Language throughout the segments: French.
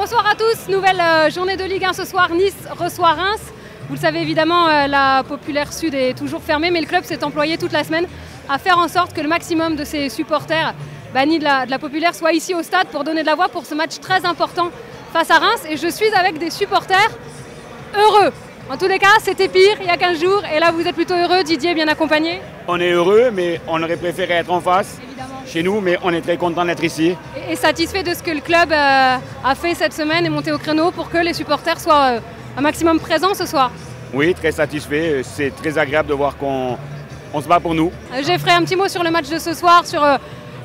Bonsoir à tous, nouvelle journée de Ligue 1 ce soir, Nice reçoit Reims. Vous le savez évidemment, la Populaire Sud est toujours fermée, mais le club s'est employé toute la semaine à faire en sorte que le maximum de ses supporters bannis de la Populaire soient ici au stade pour donner de la voix pour ce match très important face à Reims. Et je suis avec des supporters heureux. En tous les cas, c'était pire il y a 15 jours et là vous êtes plutôt heureux, Didier, bien accompagné. On est heureux, mais on aurait préféré être en face, évidemment, chez nous, mais on est très content d'être ici. Et satisfait de ce que le club a fait cette semaine et monté au créneau pour que les supporters soient un maximum présents ce soir. Oui, très satisfait. C'est très agréable de voir qu'on se bat pour nous. J'ai fait un petit mot sur le match de ce soir, sur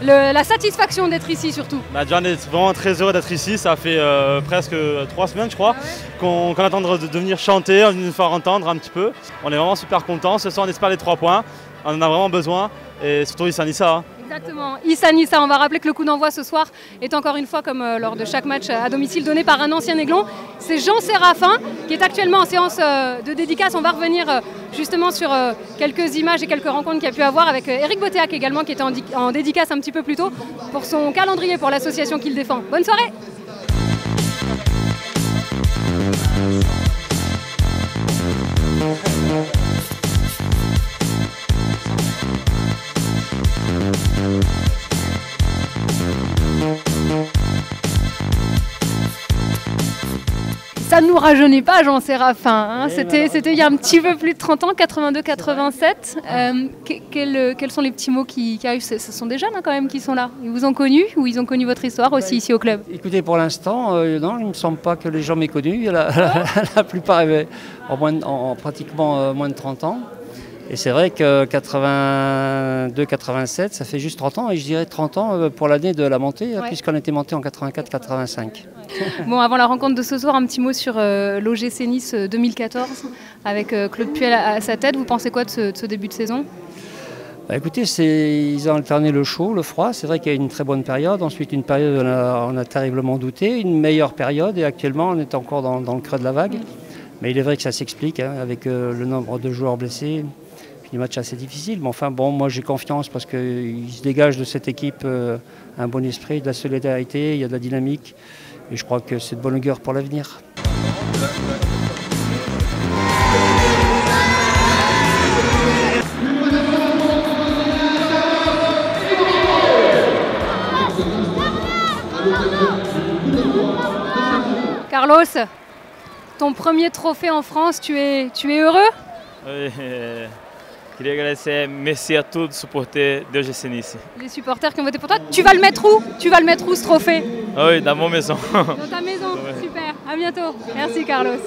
la satisfaction d'être ici surtout. Déjà, on est vraiment très heureux d'être ici. Ça fait presque 3 semaines, je crois, qu'on attend de venir chanter, de nous faire entendre un petit peu. On est vraiment super contents. Ce soir, on espère les 3 points. On en a vraiment besoin. Et surtout, Issa Nissa. Hein. Exactement, Issa Nissa. On va rappeler que le coup d'envoi ce soir est encore une fois, comme lors de chaque match à domicile, donné par un ancien Aiglon. C'est Jean Séraphin qui est actuellement en séance de dédicace. On va revenir justement sur quelques images et quelques rencontres qu'il y a pu avoir avec Eric Botéac également, qui était en dédicace un petit peu plus tôt pour son calendrier pour l'association qu'il défend. Bonne soirée. Ça ne nous rajeunit pas, Jean Séraphin. Hein. C'était il y a un petit peu plus de 30 ans, 82-87. Quels sont les petits mots qui arrivent? Ce sont des jeunes hein, quand même qui sont là. Ils vous ont connu ou ils ont connu votre histoire aussi ici au club? Écoutez, pour l'instant, non, il ne me semble pas que les gens m'aient connu. La plupart avaient en pratiquement moins de 30 ans. Et c'est vrai que 82-87, ça fait juste 30 ans, et je dirais 30 ans pour l'année de la montée, puisqu'on était monté en 84-85. Bon, avant la rencontre de ce soir, un petit mot sur l'OGC Nice 2014, avec Claude Puel à sa tête. Vous pensez quoi de ce début de saison? Écoutez, ils ont alterné le chaud, le froid. C'est vrai qu'il y a une très bonne période, ensuite une période où on a terriblement douté, une meilleure période, et actuellement on est encore dans le creux de la vague. Mais il est vrai que ça s'explique hein, avec le nombre de joueurs blessés. Des matchs assez difficiles, mais enfin bon, moi j'ai confiance parce qu'il se dégage de cette équipe un bon esprit, de la solidarité, il y a de la dynamique et je crois que c'est de bonne augure pour l'avenir. Carlos, ton premier trophée en France, tu es heureux? Oui. Queria agradecer, merci à tous les supporters de OGC Nice. Les supporters qui ont voté pour toi. Tu vas le mettre où? Tu vas le mettre où ce trophée? Oui, dans ma maison. Dans ta maison, super. À bientôt. Merci Carlos.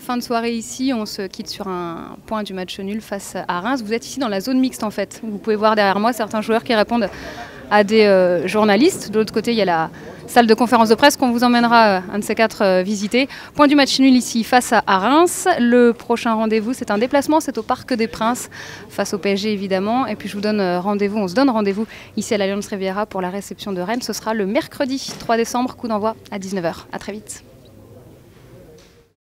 Fin de soirée ici, on se quitte sur un point du match nul face à Reims. Vous êtes ici dans la zone mixte en fait. Vous pouvez voir derrière moi certains joueurs qui répondent à des journalistes. De l'autre côté, il y a salle de conférence de presse qu'on vous emmènera un de ces 4 visiter. Point du match nul ici face à Reims. Le prochain rendez-vous, c'est un déplacement, c'est au Parc des Princes, face au PSG évidemment. Et puis je vous donne rendez-vous, on se donne rendez-vous ici à l'Allianz Riviera pour la réception de Rennes. Ce sera le mercredi 3 décembre, coup d'envoi à 19h. À très vite.